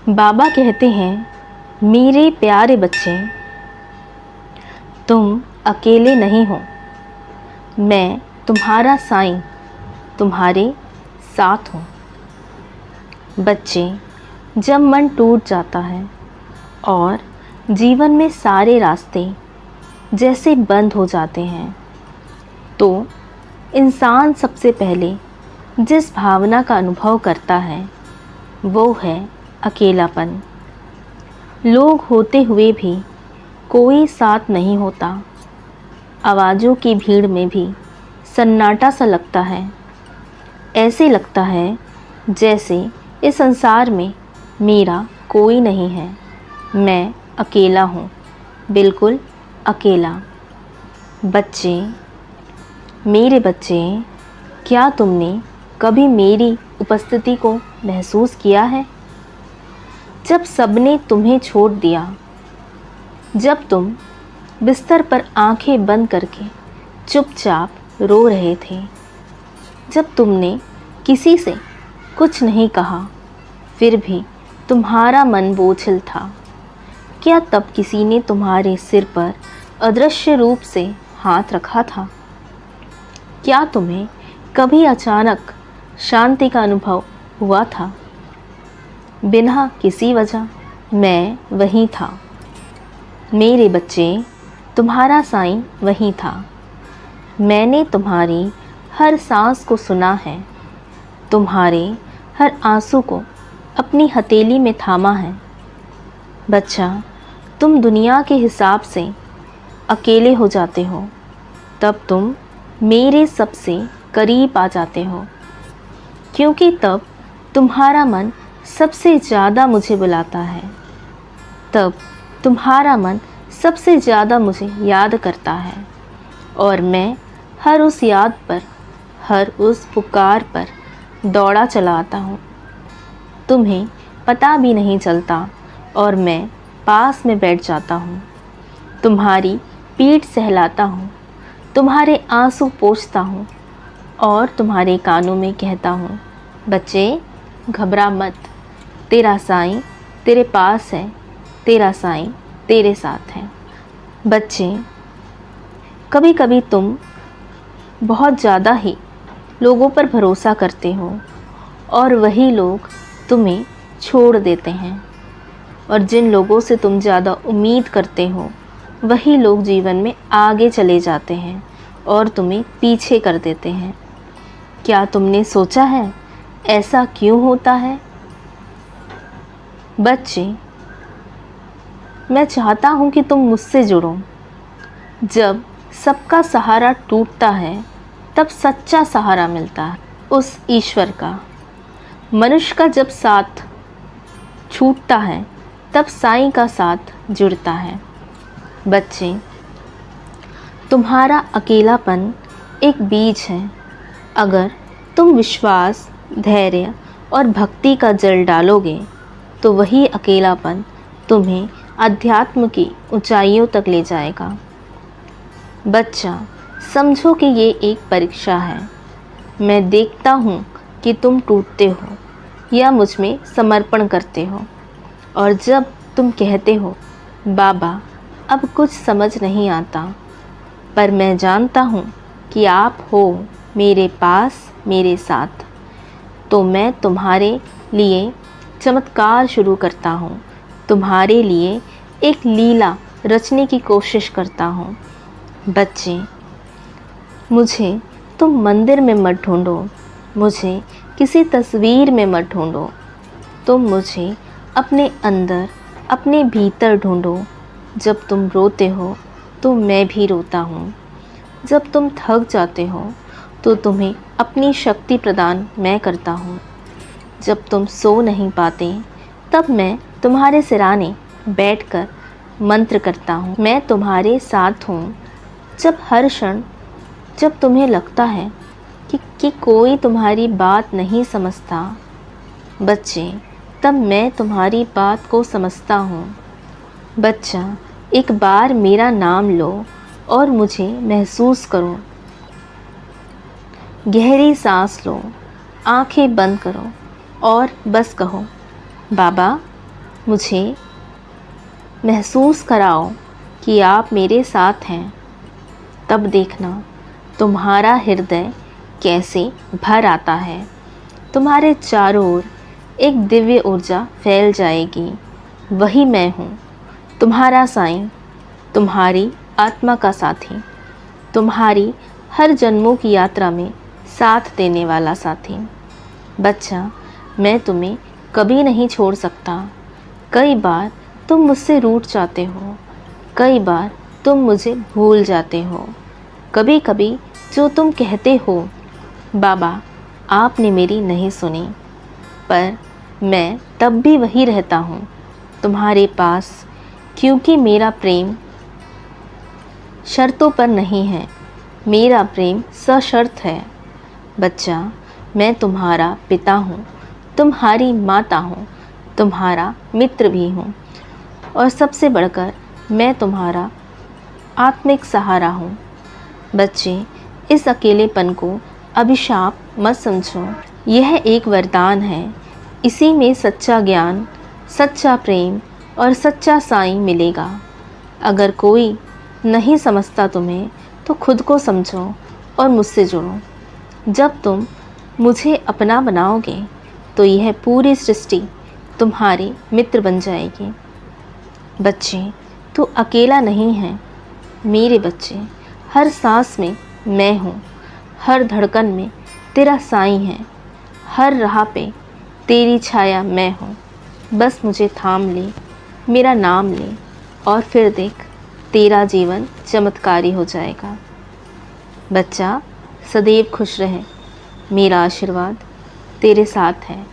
बाबा कहते हैं, मेरे प्यारे बच्चे, तुम अकेले नहीं हो। मैं तुम्हारा साईं तुम्हारे साथ हूँ। बच्चे, जब मन टूट जाता है और जीवन में सारे रास्ते जैसे बंद हो जाते हैं, तो इंसान सबसे पहले जिस भावना का अनुभव करता है वो है अकेलापन। लोग होते हुए भी कोई साथ नहीं होता। आवाज़ों की भीड़ में भी सन्नाटा सा लगता है। ऐसे लगता है जैसे इस संसार में मेरा कोई नहीं है। मैं अकेला हूँ, बिल्कुल अकेला। बच्चे, मेरे बच्चे, क्या तुमने कभी मेरी उपस्थिति को महसूस किया है? जब सबने तुम्हें छोड़ दिया, जब तुम बिस्तर पर आंखें बंद करके चुपचाप रो रहे थे, जब तुमने किसी से कुछ नहीं कहा फिर भी तुम्हारा मन बोझिल था, क्या तब किसी ने तुम्हारे सिर पर अदृश्य रूप से हाथ रखा था? क्या तुम्हें कभी अचानक शांति का अनुभव हुआ था? बिना किसी वजह मैं वहीं था। मेरे बच्चे, तुम्हारा साईं वहीं था। मैंने तुम्हारी हर सांस को सुना है, तुम्हारे हर आंसू को अपनी हथेली में थामा है। बच्चा, तुम दुनिया के हिसाब से अकेले हो जाते हो, तब तुम मेरे सबसे करीब आ जाते हो, क्योंकि तब तुम्हारा मन सबसे ज़्यादा मुझे बुलाता है। तब तुम्हारा मन सबसे ज़्यादा मुझे याद करता है और मैं हर उस याद पर, हर उस पुकार पर दौड़ा चला आता हूँ। तुम्हें पता भी नहीं चलता और मैं पास में बैठ जाता हूँ, तुम्हारी पीठ सहलाता हूँ, तुम्हारे आंसू पोंछता हूँ और तुम्हारे कानों में कहता हूँ, बच्चे घबरा मत, तेरा साईं तेरे पास है, तेरा साईं तेरे साथ है। बच्चे, कभी कभी तुम बहुत ज़्यादा ही लोगों पर भरोसा करते हो और वही लोग तुम्हें छोड़ देते हैं, और जिन लोगों से तुम ज़्यादा उम्मीद करते हो वही लोग जीवन में आगे चले जाते हैं और तुम्हें पीछे कर देते हैं। क्या तुमने सोचा है ऐसा क्यों होता है? बच्चे, मैं चाहता हूँ कि तुम मुझसे जुड़ो। जब सबका सहारा टूटता है तब सच्चा सहारा मिलता है, उस ईश्वर का। मनुष्य का जब साथ छूटता है तब साईं का साथ जुड़ता है। बच्चे, तुम्हारा अकेलापन एक बीज है। अगर तुम विश्वास, धैर्य और भक्ति का जल डालोगे तो वही अकेलापन तुम्हें अध्यात्म की ऊंचाइयों तक ले जाएगा। बच्चा, समझो कि ये एक परीक्षा है। मैं देखता हूँ कि तुम टूटते हो या मुझ में समर्पण करते हो, और जब तुम कहते हो, बाबा अब कुछ समझ नहीं आता, पर मैं जानता हूँ कि आप हो मेरे पास, मेरे साथ, तो मैं तुम्हारे लिए चमत्कार शुरू करता हूँ, तुम्हारे लिए एक लीला रचने की कोशिश करता हूँ। बच्चे, मुझे तुम मंदिर में मत ढूंढो, मुझे किसी तस्वीर में मत ढूंढो, तुम मुझे अपने अंदर, अपने भीतर ढूंढो। जब तुम रोते हो तो मैं भी रोता हूँ, जब तुम थक जाते हो तो तुम्हें अपनी शक्ति प्रदान मैं करता हूँ, जब तुम सो नहीं पाते तब मैं तुम्हारे सिराने बैठकर मंत्र करता हूँ। मैं तुम्हारे साथ हूँ जब हर क्षण, जब तुम्हें लगता है कि कोई तुम्हारी बात नहीं समझता। बच्चे, तब मैं तुम्हारी बात को समझता हूँ। बच्चा, एक बार मेरा नाम लो और मुझे महसूस करो। गहरी सांस लो, आंखें बंद करो और बस कहो, बाबा मुझे महसूस कराओ कि आप मेरे साथ हैं, तब देखना तुम्हारा हृदय कैसे भर आता है। तुम्हारे चारों ओर एक दिव्य ऊर्जा फैल जाएगी। वही मैं हूँ, तुम्हारा साईं, तुम्हारी आत्मा का साथी, तुम्हारी हर जन्मों की यात्रा में साथ देने वाला साथी। बच्चा, मैं तुम्हें कभी नहीं छोड़ सकता। कई बार तुम मुझसे रूठ जाते हो, कई बार तुम मुझे भूल जाते हो। कभी कभी जो तुम कहते हो, बाबा आपने मेरी नहीं सुनी, पर मैं तब भी वही रहता हूँ तुम्हारे पास, क्योंकि मेरा प्रेम शर्तों पर नहीं है, मेरा प्रेम सशर्त है। बच्चा, मैं तुम्हारा पिता हूँ, तुम्हारी माता हूँ, तुम्हारा मित्र भी हूँ, और सबसे बढ़कर मैं तुम्हारा आत्मिक सहारा हूँ। बच्चे, इस अकेलेपन को अभिशाप मत समझो, यह एक वरदान है। इसी में सच्चा ज्ञान, सच्चा प्रेम और सच्चा साईं मिलेगा। अगर कोई नहीं समझता तुम्हें, तो खुद को समझो और मुझसे जुड़ो। जब तुम मुझे अपना बनाओगे, तो यह पूरी सृष्टि तुम्हारी मित्र बन जाएगी। बच्चे, तू अकेला नहीं है। मेरे बच्चे, हर सांस में मैं हूँ, हर धड़कन में तेरा साईं है, हर राह पे तेरी छाया मैं हूँ। बस मुझे थाम ले, मेरा नाम ले, और फिर देख तेरा जीवन चमत्कारी हो जाएगा। बच्चा, सदैव खुश रहे। मेरा आशीर्वाद तेरे साथ है।